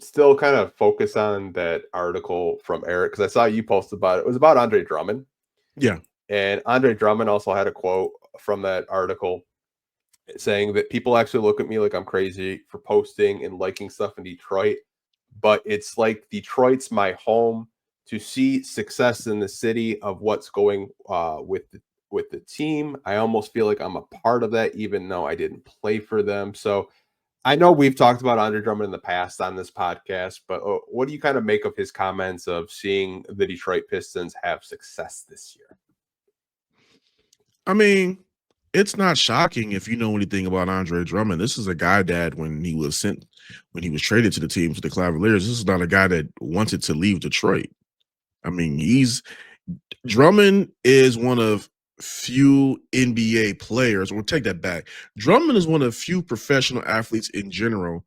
still kind of focus on that article from Eric because I saw you post about it. It was about Andre Drummond. Yeah. And Andre Drummond also had a quote from that article saying that people actually look at me like I'm crazy for posting and liking stuff in Detroit, but it's like Detroit's my home. To see success in the city of what's going with the team, I almost feel like I'm a part of that, even though I didn't play for them. So I know we've talked about Andre Drummond in the past on this podcast, but what do you kind of make of his comments of seeing the Detroit Pistons have success this year? I mean, it's not shocking if you know anything about Andre Drummond. This is a guy that when he was traded to the team, to the Cavaliers, this is not a guy that wanted to leave Detroit. I mean, Drummond is one of few NBA players. We'll take that back. Drummond is one of few professional athletes in general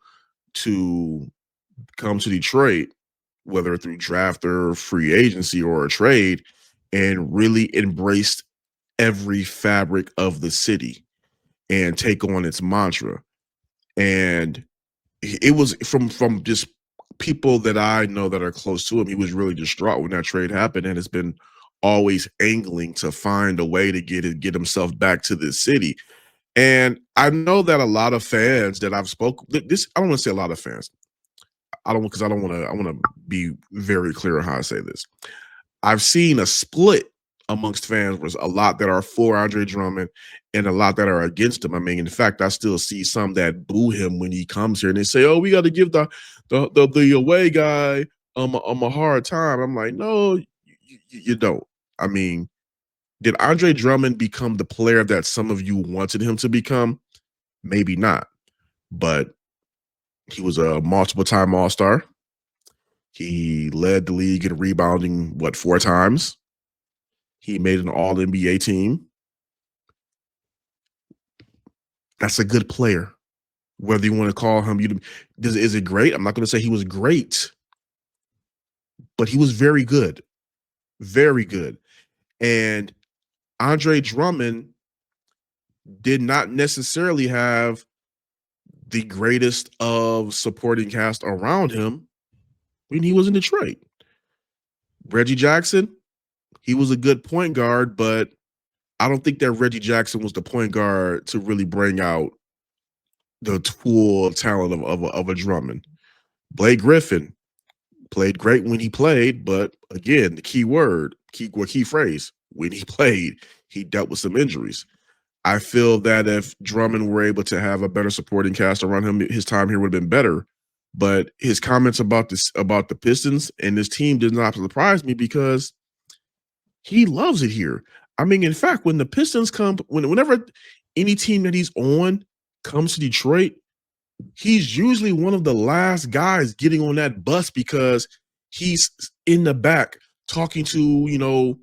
to come to Detroit, whether through draft or free agency or a trade, and really embraced every fabric of the city and take on its mantra. And it was from just people that I know that are close to him. He was really distraught when that trade happened, and has been always angling to find a way to get himself back to this city. And I know that a lot of fans that I've spoken this, I don't want to say a lot of fans. I want to be very clear on how I say this. I've seen a split amongst fans. Was a lot that are for Andre Drummond and a lot that are against him. I mean, in fact, I still see some that boo him when he comes here and they say, "Oh, we got to give the away guy a hard time." I'm like, no, you don't. I mean, did Andre Drummond become the player that some of you wanted him to become? Maybe not, but he was a multiple-time All-Star. He led the league in rebounding, 4 times? He made an All-NBA team. That's a good player. Whether you want to call him, is it great? I'm not going to say he was great, but he was very good. Very good. And Andre Drummond did not necessarily have the greatest of supporting cast around him when he was in Detroit. Reggie Jackson, he was a good point guard, but I don't think that Reggie Jackson was the point guard to really bring out the full talent of a Drummond. Blake Griffin played great when he played, but again, the key phrase, when he played, he dealt with some injuries. I feel that if Drummond were able to have a better supporting cast around him, his time here would have been better. But his comments about the Pistons and this team did not surprise me because he loves it here. I mean, in fact, when the Pistons come, whenever any team that he's on comes to Detroit, he's usually one of the last guys getting on that bus because he's in the back talking to,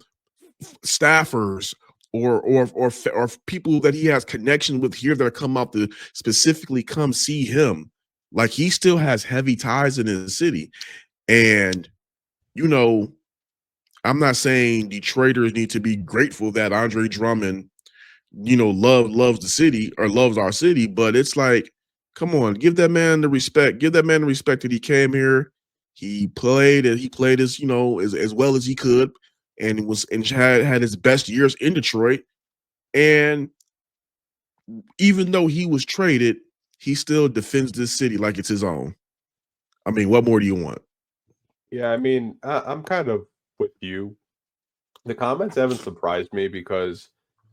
staffers or people that he has connection with here that come out to specifically come see him. Like, he still has heavy ties in his city. And, I'm not saying Detroiters need to be grateful that Andre Drummond, loves the city or loves our city, but it's like, come on, give that man the respect. Give that man the respect that he came here. He played as as well as he could, and had his best years in Detroit. And even though he was traded, he still defends this city like it's his own. I mean, what more do you want? Yeah, I mean, I'm kind of with you. The comments haven't surprised me because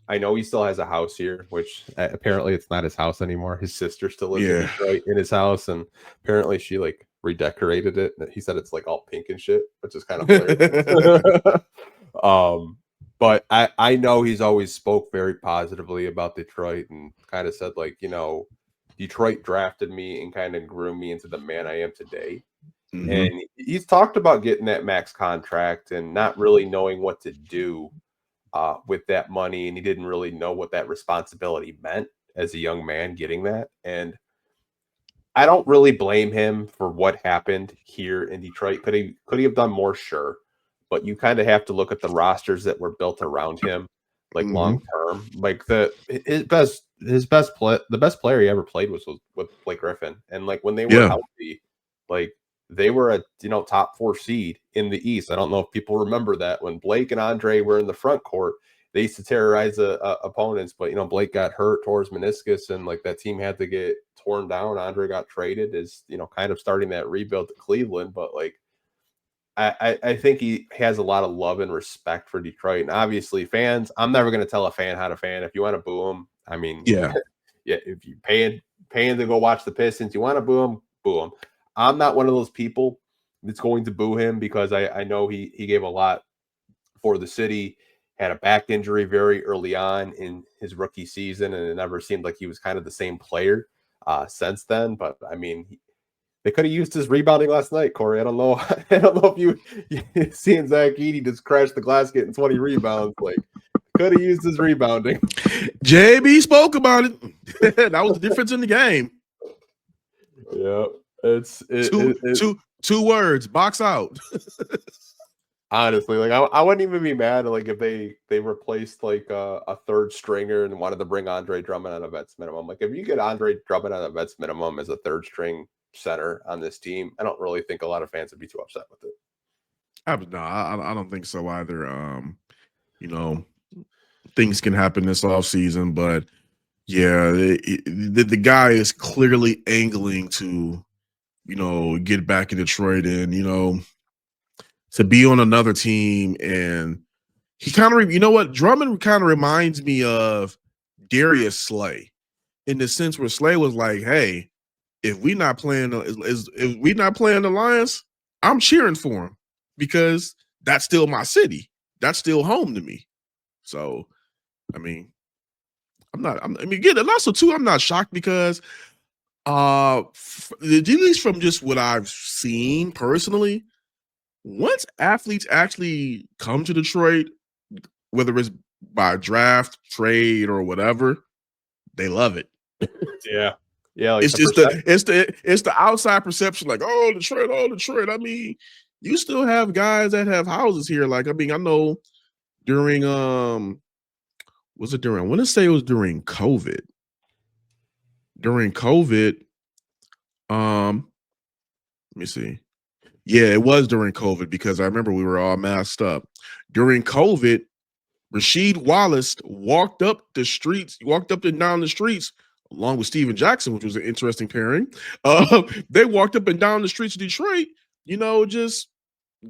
I know he still has a house here, which apparently it's not his house anymore. His sister still lives in Detroit in his house, and apparently she redecorated it. He said it's all pink and shit, which is kind of hilarious. But I know he's always spoke very positively about Detroit and kind of said Detroit drafted me and kind of grew me into the man I am today. Mm-hmm. And he's talked about getting that max contract and not really knowing what to do with that money. And he didn't really know what that responsibility meant as a young man getting that. And I don't really blame him for what happened here in Detroit. Could he have done more? Sure. But you kind of have to look at the rosters that were built around him, long term. The best player he ever played was with Blake Griffin. And when they were healthy, they were a top 4 seed in the East. I don't know if people remember that when Blake and Andre were in the front court, they used to terrorize opponents. But Blake got hurt, tore his meniscus, and like that team had to get torn down. Andre got traded, as kind of starting that rebuild to Cleveland. But like, I think he has a lot of love and respect for Detroit, and obviously fans. I'm never going to tell a fan how to fan. If you want to boo him, I mean, Yeah. yeah. If you paying to go watch the Pistons, you want to boo him, boo him. I'm not one of those people that's going to boo him because I know he gave a lot for the city. Had a back injury very early on in his rookie season, and it never seemed like he was kind of the same player since then. But I mean, they could have used his rebounding last night, Kory. I don't know. I don't know if you seeing Zach Edey just crash the glass, getting 20 rebounds. Like, could have used his rebounding. JB spoke about it. That was the difference in the game. Yeah, it's two words: box out. Honestly, like I wouldn't even be mad like if they replaced like a third stringer and wanted to bring Andre Drummond on a vets minimum. Like if you get Andre Drummond on a vets minimum as a third string center on this team, I don't really think a lot of fans would be too upset with it. I don't think so either. Things can happen this offseason, but yeah, the guy is clearly angling to, get back in Detroit and, to be on another team. And he kind of, Drummond kind of reminds me of Darius Slay in the sense where Slay was like, hey, if we not playing the Lions, I'm cheering for him because that's still my city. That's still home to me. So, I mean, again, and also too, I'm not shocked because at least from just what I've seen personally, once athletes actually come to Detroit, whether it's by draft, trade, or whatever, they love it. Yeah. Like it's the outside perception, like, oh Detroit. I mean, you still have guys that have houses here. Like, I mean, I know during was it during? I want to say it was during COVID. During COVID, let me see. Yeah, it was during COVID because I remember we were all masked up. During COVID, Rasheed Wallace walked up and down the streets along with Steven Jackson, which was an interesting pairing. They walked up and down the streets of Detroit, just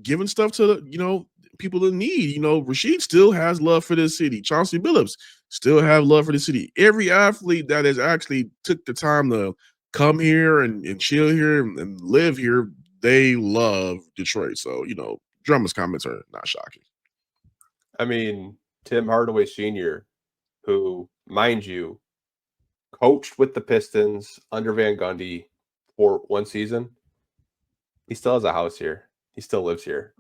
giving stuff to people in need. Rasheed still has love for this city. Chauncey Billups still have love for the city. Every athlete that has actually took the time to come here and chill here and live here, they love Detroit. So, Drummond's comments are not shocking. I mean, Tim Hardaway Sr., who, mind you, coached with the Pistons under Van Gundy for one season, he still has a house here. He still lives here.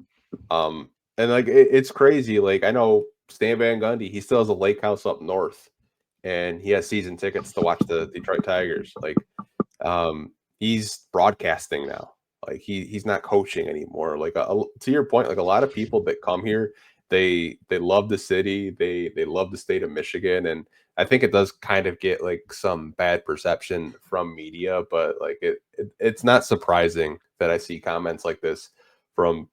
And like it's crazy. Like I know Stan Van Gundy, he still has a lake house up north, and he has season tickets to watch the Detroit Tigers. Like, he's broadcasting now. Like he's not coaching anymore. Like to your point, like a lot of people that come here, they love the city, they love the state of Michigan, and I think it does kind of get like some bad perception from media, but like it's not surprising that I see comments like this from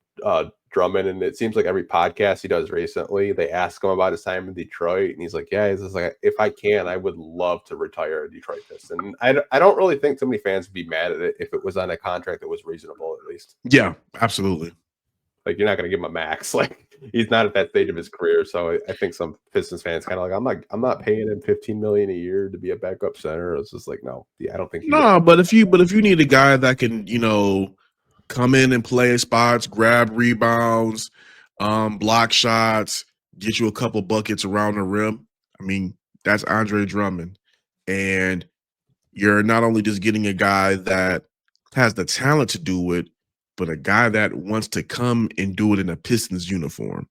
Drummond, and it seems like every podcast he does recently, they ask him about his time in Detroit, and he's like, yeah, he's just like, if I can, I would love to retire a Detroit Piston. And I don't really think so many fans would be mad at it if it was on a contract that was reasonable, at least. Yeah, absolutely. Like you're not going to give him a max. Like he's not at that stage of his career. So I think some Pistons fans kind of like, I'm not paying him $15 million a year to be a backup center. It's just like, no, yeah, I don't think. But if you need a guy that can, come in and play spots, grab rebounds, block shots, get you a couple buckets around the rim. I mean, that's Andre Drummond. And you're not only just getting a guy that has the talent to do it, but a guy that wants to come and do it in a Pistons uniform.